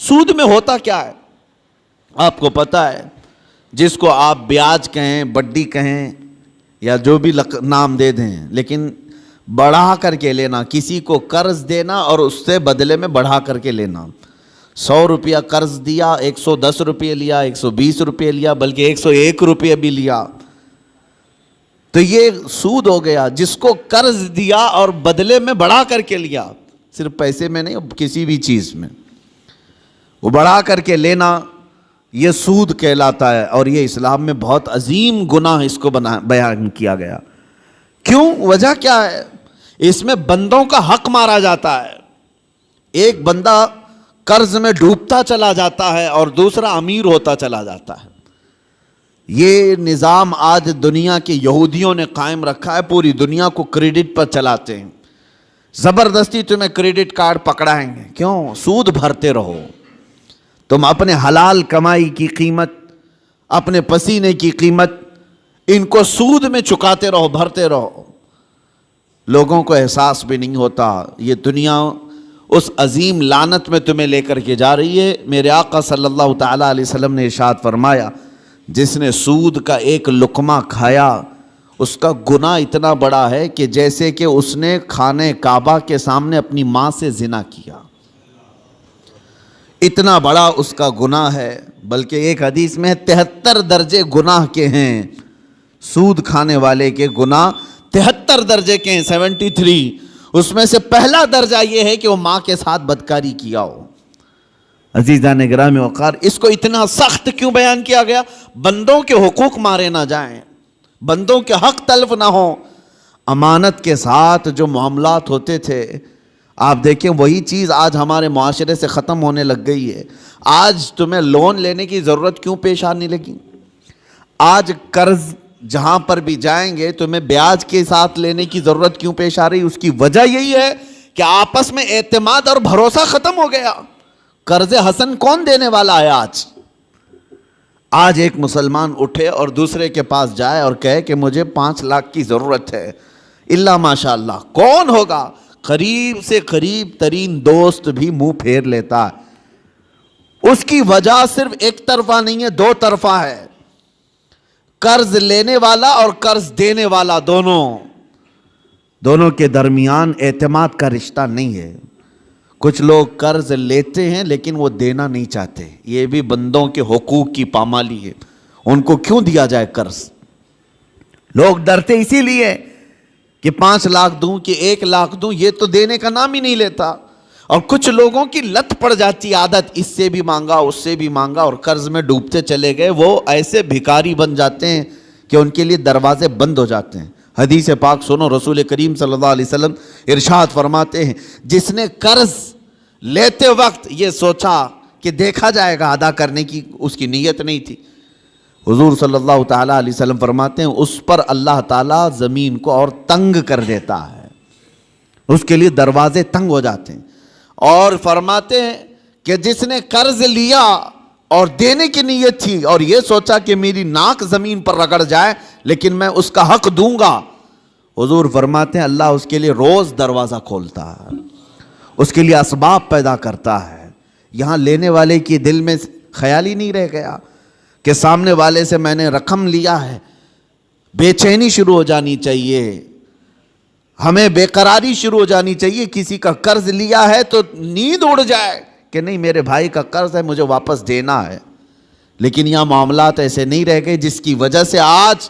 سود میں ہوتا کیا ہے آپ کو پتہ ہے؟ جس کو آپ بیاج کہیں، بڈی کہیں، یا جو بھی نام دے دیں، لیکن بڑھا کر کے لینا، کسی کو قرض دینا اور اس سے بدلے میں بڑھا کر کے لینا. 100 روپیہ قرض دیا، 110 روپے لیا، 120 روپے لیا، بلکہ 101 روپے بھی لیا، تو یہ سود ہو گیا. جس کو قرض دیا اور بدلے میں بڑھا کر کے لیا، صرف پیسے میں نہیں، کسی بھی چیز میں وہ بڑھا کر کے لینا، یہ سود کہلاتا ہے. اور یہ اسلام میں بہت عظیم گناہ اس کو بیان کیا گیا. کیوں؟ وجہ کیا ہے؟ اس میں بندوں کا حق مارا جاتا ہے. ایک بندہ قرض میں ڈوبتا چلا جاتا ہے اور دوسرا امیر ہوتا چلا جاتا ہے. یہ نظام آج دنیا کے یہودیوں نے قائم رکھا ہے. پوری دنیا کو کریڈٹ پر چلاتے ہیں. زبردستی تمہیں کریڈٹ کارڈ پکڑائیں گے. کیوں؟ سود بھرتے رہو. تم اپنے حلال کمائی کی قیمت، اپنے پسینے کی قیمت ان کو سود میں چکاتے رہو، بھرتے رہو. لوگوں کو احساس بھی نہیں ہوتا. یہ دنیا اس عظیم لعنت میں تمہیں لے کر کے جا رہی ہے. میرے آقا صلی اللہ تعالیٰ علیہ وسلم نے ارشاد فرمایا، جس نے سود کا ایک لقمہ کھایا اس کا گناہ اتنا بڑا ہے کہ جیسے کہ اس نے خانہ کعبہ کے سامنے اپنی ماں سے زنا کیا. اتنا بڑا اس کا گناہ ہے. بلکہ ایک حدیث میں 73 درجے گناہ کے ہیں. سود کھانے والے کے گناہ 73 درجے کے ہیں، 73. اس میں سے پہلا درجہ یہ ہے کہ وہ ماں کے ساتھ بدکاری کیا ہو. عزیزان گرامی وقار، اس کو اتنا سخت کیوں بیان کیا گیا؟ بندوں کے حقوق مارے نہ جائیں، بندوں کے حق تلف نہ ہوں. امانت کے ساتھ جو معاملات ہوتے تھے، آپ دیکھیں وہی چیز آج ہمارے معاشرے سے ختم ہونے لگ گئی ہے. آج تمہیں لون لینے کی ضرورت کیوں پیش آنے لگی؟ آج قرض جہاں پر بھی جائیں گے تمہیں بیاج کے ساتھ لینے کی ضرورت کیوں پیش آ رہی؟ اس کی وجہ یہی ہے کہ آپس میں اعتماد اور بھروسہ ختم ہو گیا. قرض حسن کون دینے والا ہے آج ایک مسلمان اٹھے اور دوسرے کے پاس جائے اور کہے کہ مجھے 5 لاکھ کی ضرورت ہے، اللہ ماشاء اللہ کون ہوگا؟ قریب سے قریب ترین دوست بھی منہ پھیر لیتا ہے. اس کی وجہ صرف ایک طرفہ نہیں ہے، 2 طرفہ ہے. قرض لینے والا اور قرض دینے والا دونوں کے درمیان اعتماد کا رشتہ نہیں ہے. کچھ لوگ قرض لیتے ہیں لیکن وہ دینا نہیں چاہتے. یہ بھی بندوں کے حقوق کی پامالی ہے. ان کو کیوں دیا جائے قرض؟ لوگ ڈرتے اسی لیے کہ 5 لاکھ دوں کہ 1 لاکھ دوں، یہ تو دینے کا نام ہی نہیں لیتا. اور کچھ لوگوں کی لت پڑ جاتی عادت، اس سے بھی مانگا اس سے بھی مانگا اور قرض میں ڈوبتے چلے گئے. وہ ایسے بھکاری بن جاتے ہیں کہ ان کے لیے دروازے بند ہو جاتے ہیں. حدیث پاک سنو، رسول کریم صلی اللہ علیہ وسلم ارشاد فرماتے ہیں، جس نے قرض لیتے وقت یہ سوچا کہ دیکھا جائے گا، ادا کرنے کی اس کی نیت نہیں تھی، حضور صلی اللہ تعالیٰ علیہ وسلم فرماتے ہیں اس پر اللہ تعالیٰ زمین کو اور تنگ کر دیتا ہے. اس کے لیے دروازے تنگ ہو جاتے ہیں. اور فرماتے ہیں کہ جس نے قرض لیا اور دینے کی نیت تھی اور یہ سوچا کہ میری ناک زمین پر رگڑ جائے لیکن میں اس کا حق دوں گا، حضور فرماتے ہیں اللہ اس کے لیے روز دروازہ کھولتا ہے، اس کے لیے اسباب پیدا کرتا ہے. یہاں لینے والے کی دل میں خیال ہی نہیں رہ گیا کہ سامنے والے سے میں نے رقم لیا ہے. بے چینی شروع ہو جانی چاہیے، ہمیں بے قراری شروع ہو جانی چاہیے. کسی کا قرض لیا ہے تو نیند اڑ جائے کہ نہیں میرے بھائی کا قرض ہے مجھے واپس دینا ہے. لیکن یہاں معاملات ایسے نہیں رہ گئے، جس کی وجہ سے آج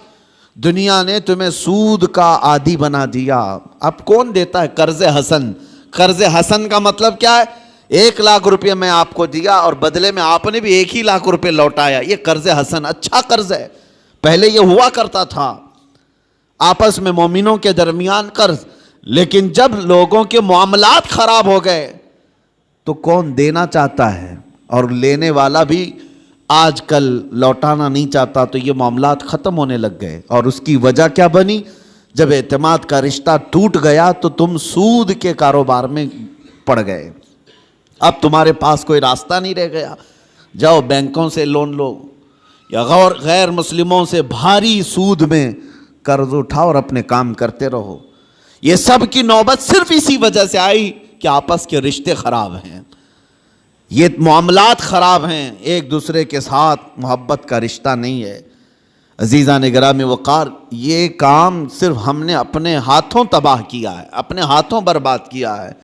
دنیا نے تمہیں سود کا عادی بنا دیا. اب کون دیتا ہے قرض حسن؟ قرض حسن کا مطلب کیا ہے؟ 1 لاکھ روپے میں آپ کو دیا اور بدلے میں آپ نے بھی 1 ہی لاکھ روپے لوٹایا. یہ قرض حسن اچھا قرض ہے. پہلے یہ ہوا کرتا تھا آپس میں مومنوں کے درمیان قرض، لیکن جب لوگوں کے معاملات خراب ہو گئے تو کون دینا چاہتا ہے اور لینے والا بھی آج کل لوٹانا نہیں چاہتا، تو یہ معاملات ختم ہونے لگ گئے. اور اس کی وجہ کیا بنی؟ جب اعتماد کا رشتہ ٹوٹ گیا تو تم سود کے کاروبار میں پڑ گئے. اب تمہارے پاس کوئی راستہ نہیں رہ گیا. جاؤ بینکوں سے لون لو یا غیر مسلموں سے بھاری سود میں قرض اٹھاؤ اور اپنے کام کرتے رہو. یہ سب کی نوبت صرف اسی وجہ سے آئی کہ آپس کے رشتے خراب ہیں. یہ معاملات خراب ہیں، ایک دوسرے کے ساتھ محبت کا رشتہ نہیں ہے۔ عزیزان گرامی وقار، یہ کام صرف ہم نے اپنے ہاتھوں تباہ کیا ہے، اپنے ہاتھوں برباد کیا ہے۔